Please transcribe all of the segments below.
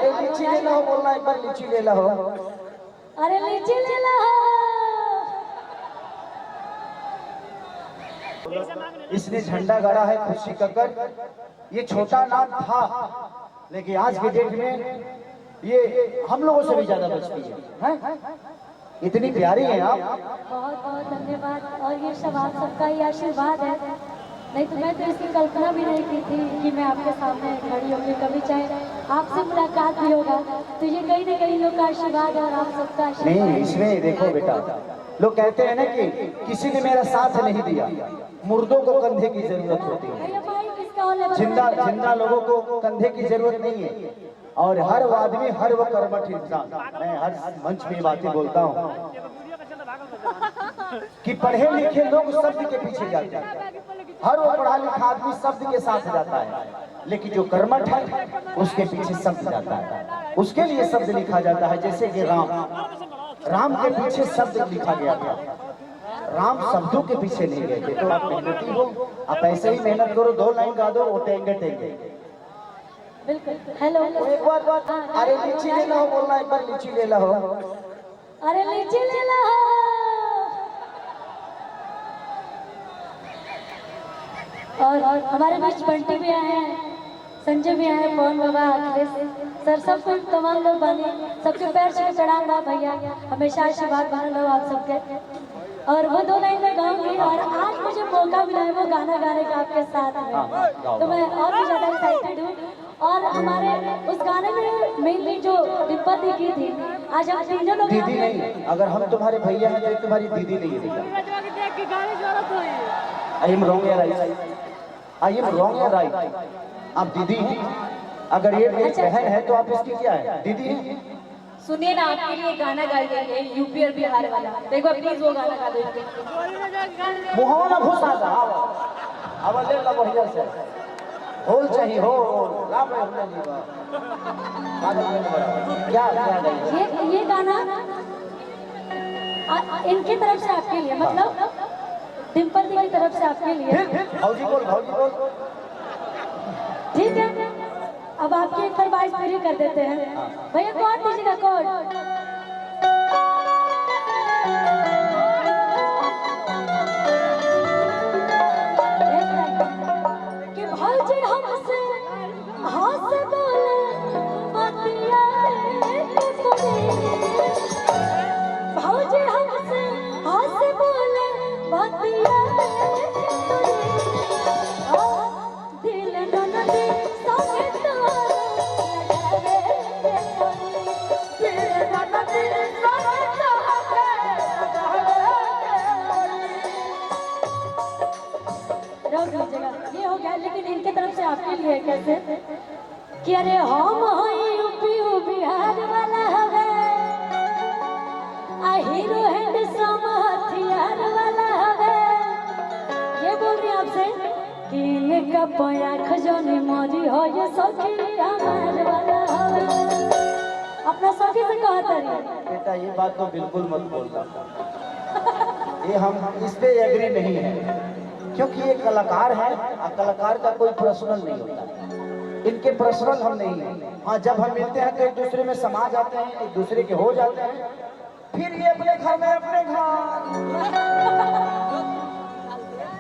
अरे लीची ले लो, बोलना एक बार लीची ले लो। अरे लीची ले लो। इसने झंडा गाड़ा है खुशी कक्कर। ये छोटा नाम था, लेकिन आज के डेट में ये हम लोगों से भी ज्यादा बचती है। इतनी प्यारी है आप। बहुत बहुत धन्यवाद। और ये सब आप सबका ही आशीर्वाद है, नहीं तो मैं तो इसकी कल्पना भी नहीं की थी कि मैं आपके सामने खड़ी होगी। कभी चाहे आपसे मुलाकात भी होगा तो ये कहीं ना कहीं लोग का आशीर्वाद है और आप सबका आशीर्वाद। नहीं, इसमें देखो बेटा, लोग कहते हैं ना कि किसी ने मेरा साथ नहीं दिया, मुर्दों को कंधे की जरूरत होती है। जिंदा लोगों को कंधे की जरूरत नहीं है। और हर आदमी, हर वो कर्मठ इंसान, मैं हर मंच में बातें बोलता हूँ कि पढ़े लिखे लोग शब्द के पीछे जाते हैं। हर वो पढ़ा लिखा आदमी शब्द के साथ जाता है, लेकिन जो कर्मठ है उसके पीछे शब्द जाता है, उसके लिए शब्द लिखा जाता है। जैसे कि राम के पीछे शब्द लिखा गया था, राम शब्दों के पीछे नहीं गए थे। तो आप मेहनती हो, आप ऐसे ही मेहनत करो, 2 लाइन गा दो, वो टेंगे टेंगे। बिल्कुल। हेलो, एक बार अरे लीची ले लो, बोलना एक बार लीची ले लो। अरे लीची ले लो। और हमारे बीच बंटी भी आए हैं, संजय भी आए हैं, पवन बाबा, अखिलेश सर, सब कोई तमाम लोग बने। सबके पैर से चढ़ान बा भैया, हमेशा आशीर्वाद बना लो आप सबके। और वो 2 लाइन में गाऊंगी और आज मुझे मौका मिला है वो गाना गाने का आपके साथ में, तो मैं और भी ज्यादा एक्साइटेड हूँ। और हमारे उस गाने में मेनली जो डिब्बा दी की थी, आज हम तीनों लोग दीदी नहीं, अगर हम तुम्हारे भैया हैं तो तुम्हारी दीदी नहीं है। आई एम रॉन्ग या राइट? आई एम रॉन्ग या राइट? आप दीदी हैं, अगर ये मेरी बहन है तो आप इसकी क्या है, दीदी है? सुनिए ना, आपके लिए गाना गाई गई है यूपी और बिहार वाला, देखो प्लीज वो गाना गा दो। मुहां ना घुसा था, अब ले ला बढ़िया से होल चाहिए हो ला पे हमने जीवा क्या क्या ये गाना इनकी तरफ से आपके लिए, मतलब डिम्पल दी की तरफ से आपके लिए। भौजी बोल, भौजी बोल। ठीक है, अब आपकी एक फरमाइश पूरी कर देते हैं भैया। कौन दीजिएगा, कौन? कि भौजी हमसे हंस बोले बतिया भौजी हमसे हंस बोले बतिया दिल ननदी संगे ये हो गया। लेकिन इनके तरफ से आपके लिए कैसे कि अरे हम यूपी बिहार वाला हवे, हीरो हैंडसम हथियार वाला हवे। ये बोल रही आपसे कि इनका पैख जोनी मोरी हो, ये सखी हमार वाला हवे। अपना सखी से कहता रही बेटा, ये बात तो बिल्कुल मत बोलना। ये हम इस पे एग्री नहीं है, क्योंकि ये कलाकार है और कलाकार का कोई पर्सनल नहीं होता। इनके पर्सनल हम नहीं है। हाँ, जब हम मिलते हैं तो एक दूसरे में समा जाते हैं, एक दूसरे के हो जाते हैं, फिर ये अपने घर में अपने घर।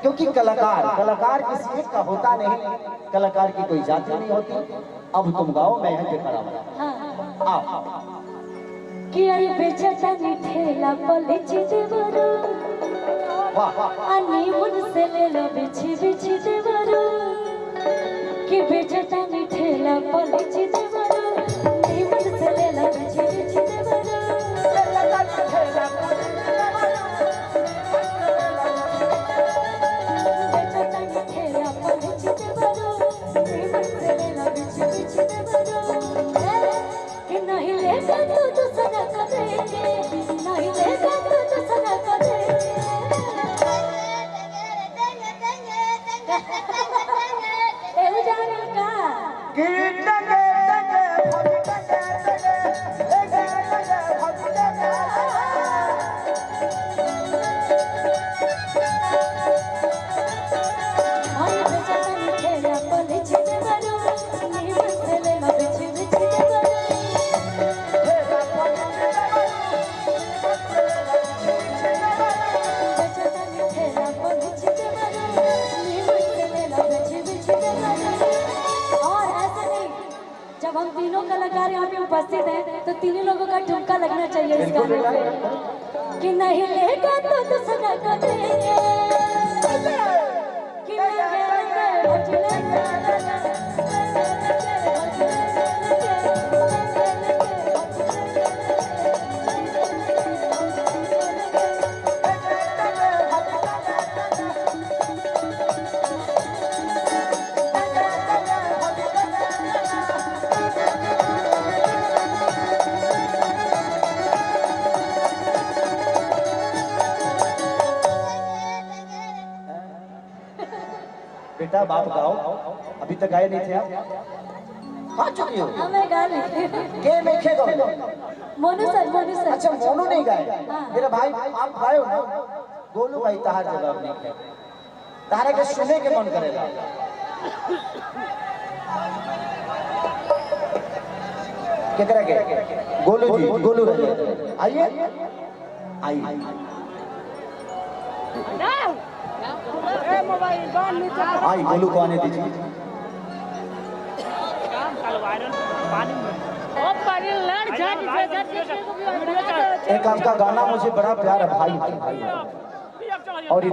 क्योंकि कलाकार किसी एक का होता नहीं, कलाकार की कोई जाति नहीं होती। अब तुम गाओ, मैं यहाँ पे खड़ा हूँ। आओ। कि अरे बेचता ठेला पलिची देवरो, अनि मुझसे ले लो बिछी बिछी देवरो। कि बेचता ठेला पलिची देवरो, अनि मुझसे ले लो बिछी बिछी देवरो। बेचता ठेला पलिची देवरो, अनि मुझसे ले लो बिछी बिछी देवरो। कि नहीं लेगा तो दूसरा का देंगे, नहीं लेगा तो दूसरा का देंगे। हम तीनों कलाकार यहाँ पे उपस्थित हैं तो तीनों लोगों का ठुमका लगना चाहिए इस गाने पे कि नहीं लेगा तो दूसरा को देंगे कि बेटा बाप गाओ, अभी तक गाए नहीं थे आप? हाँ चुकी हो। हमें गाने के में खे गाओ? मोनू सर अच्छा मोनू नहीं गाए। हाँ। मेरा भाई आप गाए हो ना? गोलू भाई तहार जवाब नहीं है, तारा के सुने के मन करेगा। केकरा के? गोलू जी, गोलू रहे आइए आइए। आई गोलू को आने दीजिए। एक आपका गाना मुझे बड़ा प्यारा भाई और